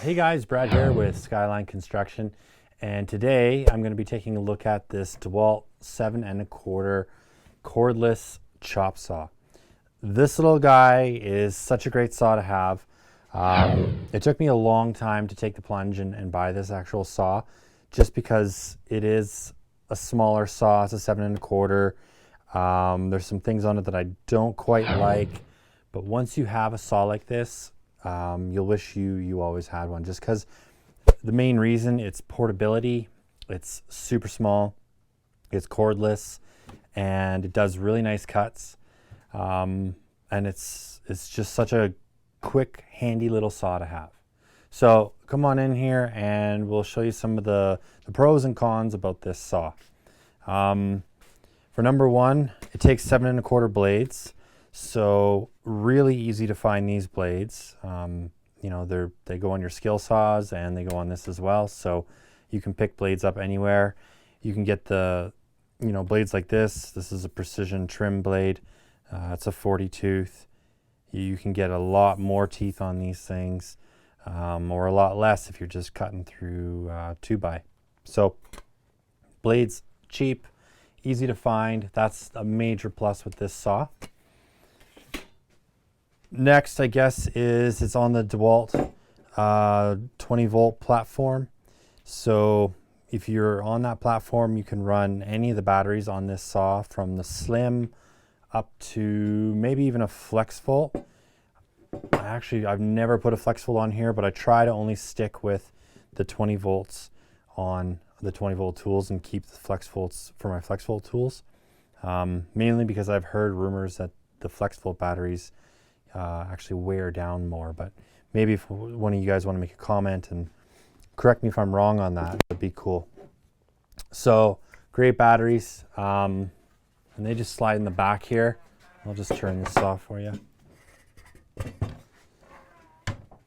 Hey guys, Brad here with Skyline Construction, and today I'm going to be taking a look at this Dewalt 7 1/4 cordless chop saw. This little guy is such a great saw to have. It took me a long time to take the plunge and buy this actual saw, just because it is a smaller saw. It's a 7 1/4. There's some things on it that I don't quite like, but once you have a saw like this, you'll wish you always had one, just because the main reason, it's portability. It's super small, it's cordless, and it does really nice cuts, and it's just such a quick, handy little saw to have. So come on in here and we'll show you some of the pros and cons about this saw. For number one, it takes 7 1/4 blades. So really easy to find these blades. You know, they go on your skill saws and they go on this as well. So you can pick blades up anywhere. You can get the, blades like this. This is a precision trim blade. It's a 40 tooth. You can get a lot more teeth on these things, or a lot less if you're just cutting through 2x. So blades cheap, easy to find. That's a major plus with this saw. Next, I guess, is it's on the Dewalt 20 volt platform. So if you're on that platform, you can run any of the batteries on this saw, from the slim up to maybe even a flex volt. Actually, I've never put a flex volt on here, but I try to only stick with the 20 volts on the 20 volt tools and keep the flex volts for my flex volt tools. Mainly because I've heard rumors that the flex volt batteries actually wear down more, but maybe if one of you guys want to make a comment and correct me if I'm wrong on that, it'd be cool. So great batteries, and they just slide in the back here. I'll just turn this off for you.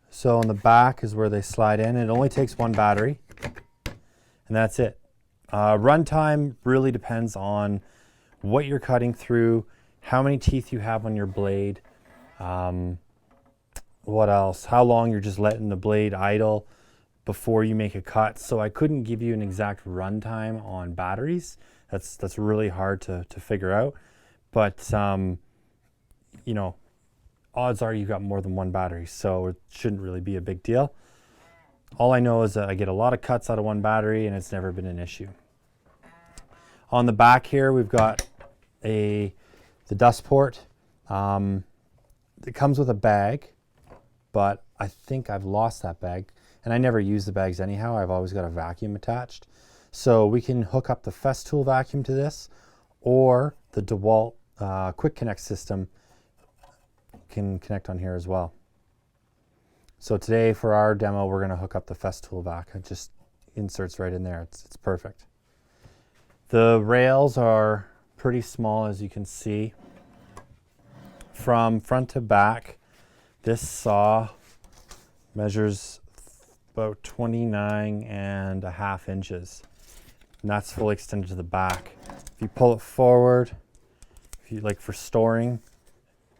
So on the back is where they slide in. It only takes one battery, and that's it. Runtime really depends on what you're cutting through, how many teeth you have on your blade. What else? How long you're just letting the blade idle before you make a cut. So I couldn't give you an exact runtime on batteries. That's really hard to figure out. But odds are you've got more than one battery, so it shouldn't really be a big deal. All I know is that I get a lot of cuts out of one battery, and it's never been an issue. On the back here, we've got the dust port. It comes with a bag, but I think I've lost that bag, and I never use the bags anyhow. I've always got a vacuum attached. So we can hook up the Festool vacuum to this, or the Dewalt Quick Connect system can connect on here as well. So today for our demo, we're going to hook up the Festool vac. It just inserts right in there. It's perfect. The rails are pretty small, as you can see. From front to back, this saw measures about 29.5 inches, and that's fully extended to the back. If you pull it forward, if you like for storing,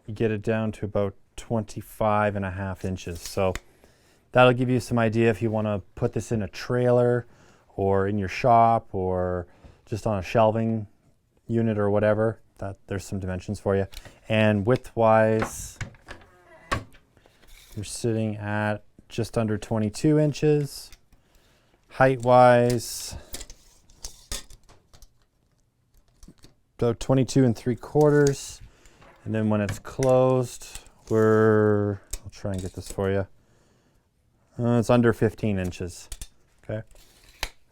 you get it down to about 25.5 inches. So that'll give you some idea if you want to put this in a trailer or in your shop or just on a shelving unit or whatever. That there's some dimensions for you. And width-wise, you're sitting at just under 22 inches. Height-wise, about 22 3/4. And then when it's closed, I'll try and get this for you. It's under 15 inches. Okay.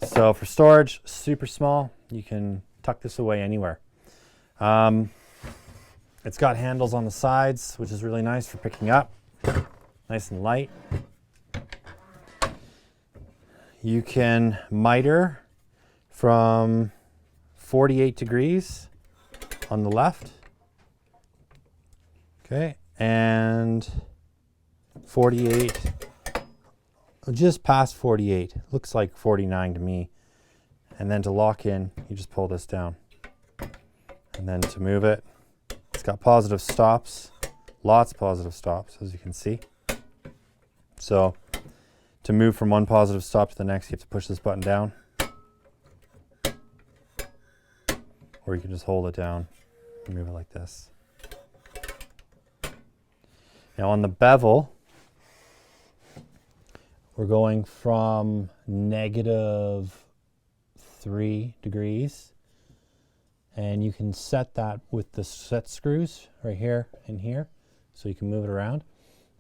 So for storage, super small. You can tuck this away anywhere. It's got handles on the sides, which is really nice for picking up. Nice and light. You can miter from 48 degrees on the left. Okay, and 48, just past 48. Looks like 49 to me. And then to lock in, you just pull this down. And then to move it, it's got positive stops, lots of positive stops, as you can see. So to move from one positive stop to the next, you have to push this button down. Or you can just hold it down and move it like this. Now on the bevel, we're going from -3 degrees, and you can set that with the set screws right here and here, so you can move it around.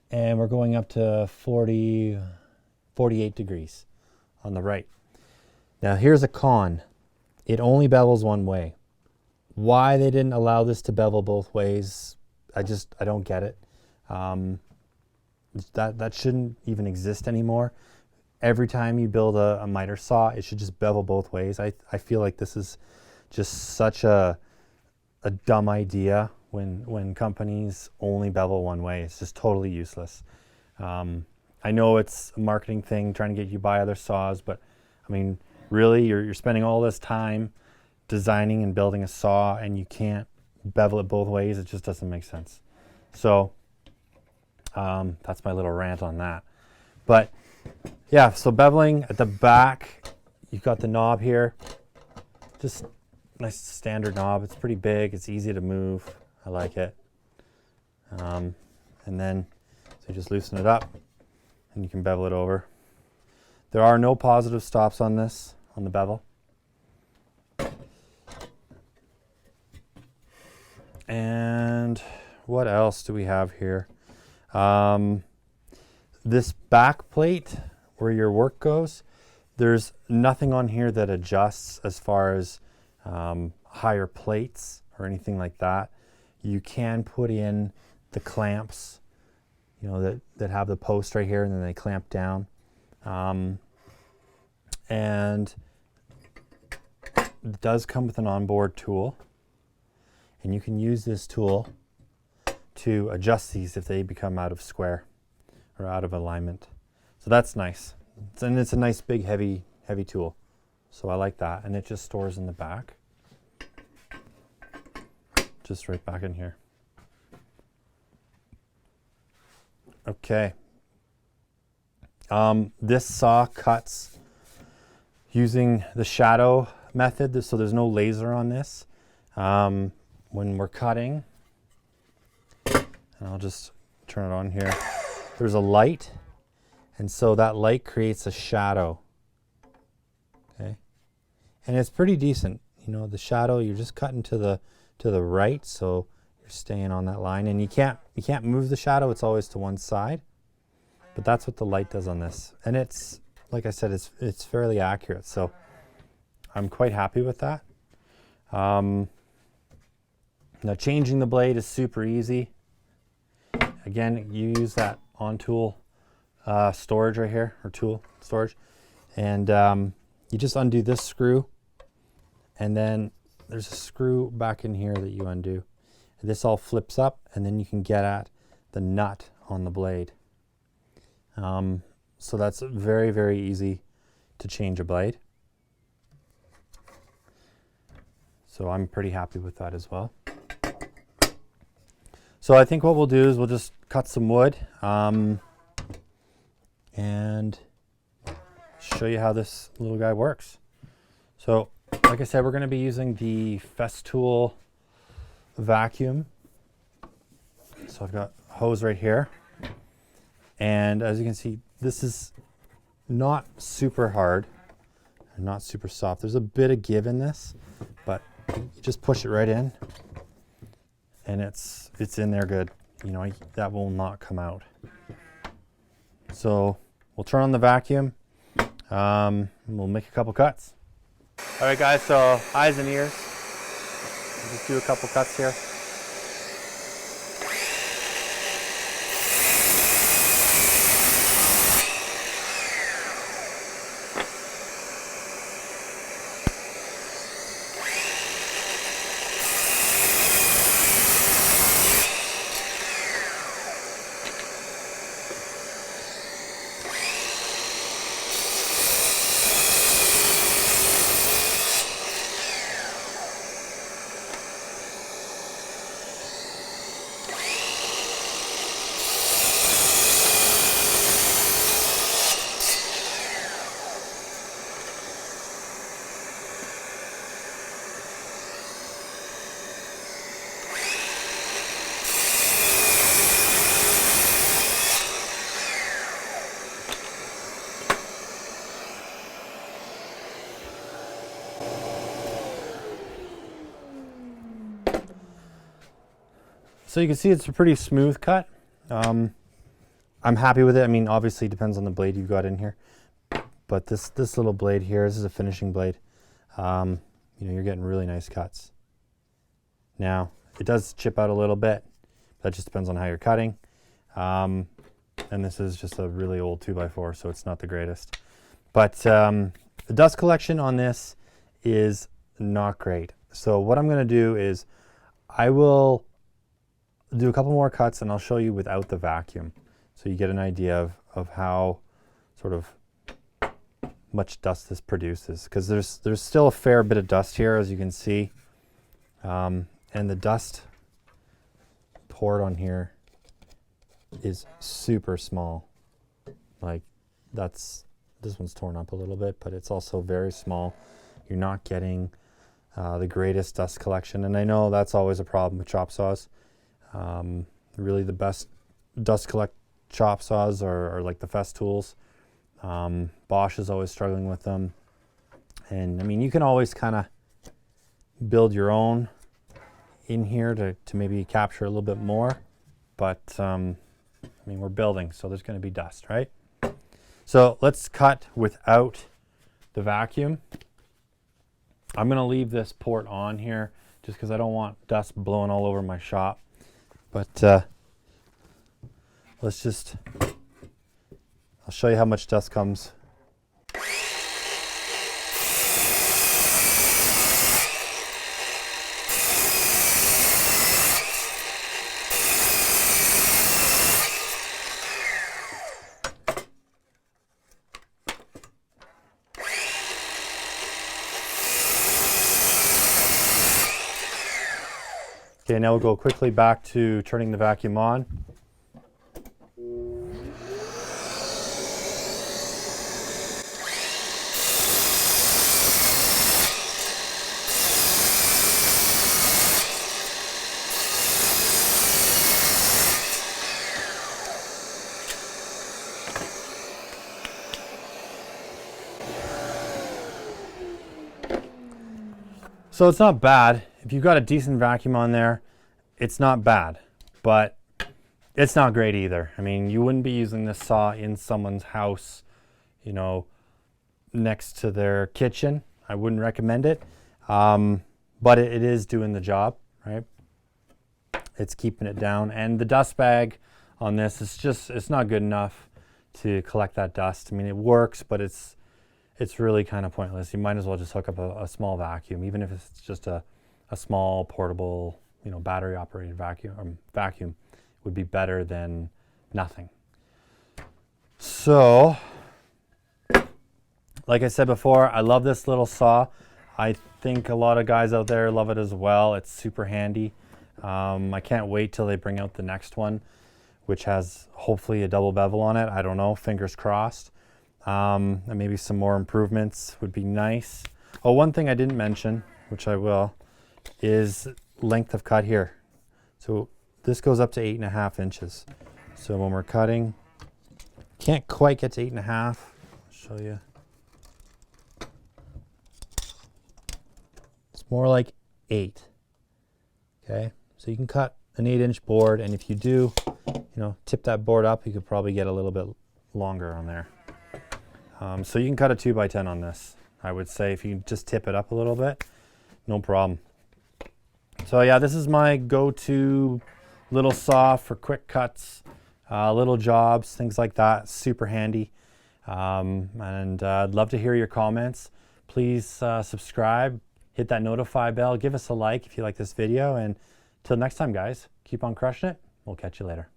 And we're going up to 48 degrees on the right. Now here's a con. It only bevels one way. Why they didn't allow this to bevel both ways, I don't get it. That shouldn't even exist anymore. Every time you build a miter saw, it should just bevel both ways. I feel like this is just such a dumb idea when companies only bevel one way. It's just totally useless. I know it's a marketing thing, trying to get you to buy other saws, but I mean, really, you're spending all this time designing and building a saw, and you can't bevel it both ways. It just doesn't make sense. So that's my little rant on that. But yeah, so beveling at the back, you've got the knob here. Just nice standard knob. It's pretty big. It's easy to move. I like it. And then so you just loosen it up, and you can bevel it over. There are no positive stops on this, on the bevel. And what else do we have here? This back plate where your work goes, there's nothing on here that adjusts as far as higher plates or anything like that. You can put in the clamps, you know, that have the post right here, and then they clamp down. And it does come with an onboard tool, and you can use this tool to adjust these if they become out of square or out of alignment. So that's nice. And it's a nice big heavy tool. So I like that. And it just stores in the back. Just right back in here. Okay. This saw cuts using the shadow method, so there's no laser on this. When we're cutting, and I'll just turn it on here, there's a light, and so that light creates a shadow. Okay, and it's pretty decent. You know, the shadow, you're just cutting to the right, so you're staying on that line, and you can't move the shadow. It's always to one side, but that's what the light does on this, and it's, like I said, it's fairly accurate. So I'm quite happy with that. Now changing the blade is super easy. Again, you use that on tool storage right here, or tool storage, and you just undo this screw, and then there's a screw back in here that you undo. And this all flips up, and then you can get at the nut on the blade. So that's very, very easy to change a blade. So I'm pretty happy with that as well. So I think what we'll do is we'll just cut some wood and show you how this little guy works. So like I said, we're going to be using the Festool vacuum. So I've got a hose right here. And as you can see, this is not super hard and not super soft. There's a bit of give in this, but you just push it right in, and it's in there good. You know, that will not come out. So we'll turn on the vacuum, and we'll make a couple cuts. All right, guys, so eyes and ears. We'll just do a couple cuts here. So you can see it's a pretty smooth cut. I'm happy with it. I mean, obviously it depends on the blade you've got in here. But this little blade here, this is a finishing blade. You know, you're getting really nice cuts. Now, it does chip out a little bit. That just depends on how you're cutting. And this is just a really old 2x4, so it's not the greatest. But the dust collection on this is not great. So what I'm going to do is I will do a couple more cuts and I'll show you without the vacuum. So you get an idea of how sort of much dust this produces. Because there's still a fair bit of dust here, as you can see. And the dust poured on here is super small. Like this one's torn up a little bit, but it's also very small. You're not getting the greatest dust collection, and I know that's always a problem with chop saws. Really the best dust collect chop saws are like the Festools. Bosch is always struggling with them. And I mean, you can always kind of build your own in here to maybe capture a little bit more, but I mean, we're building, so there's going to be dust, right? So let's cut without the vacuum. I'm going to leave this port on here just because I don't want dust blowing all over my shop. But let's just, I'll show you how much dust comes. Okay, now we'll go quickly back to turning the vacuum on. So it's not bad. If you've got a decent vacuum on there, it's not bad, but it's not great either. I mean, you wouldn't be using this saw in someone's house, you know, next to their kitchen. I wouldn't recommend it, but it is doing the job, right? It's keeping it down, and the dust bag on this is just, it's not good enough to collect that dust. I mean, it works, but it's really kind of pointless. You might as well just hook up a small vacuum, even if it's just a small portable, you know, battery operated vacuum would be better than nothing. So, like I said before, I love this little saw. I think a lot of guys out there love it as well. It's super handy. I can't wait till they bring out the next one, which has hopefully a double bevel on it. I don't know, fingers crossed. And maybe some more improvements would be nice. Oh, one thing I didn't mention, which I will, is length of cut here. So this goes up to 8.5 inches. So when we're cutting, can't quite get to 8.5. I'll show you. It's more like 8. Okay, so you can cut an 8-inch board, and if you do, you know, tip that board up, you could probably get a little bit longer on there. So you can cut a 2x10 on this. I would say if you just tip it up a little bit, no problem. So yeah, this is my go-to little saw for quick cuts, little jobs, things like that. Super handy. And I'd love to hear your comments. Please subscribe, hit that notify bell, give us a like if you like this video, and till next time, guys, keep on crushing it. We'll catch you later.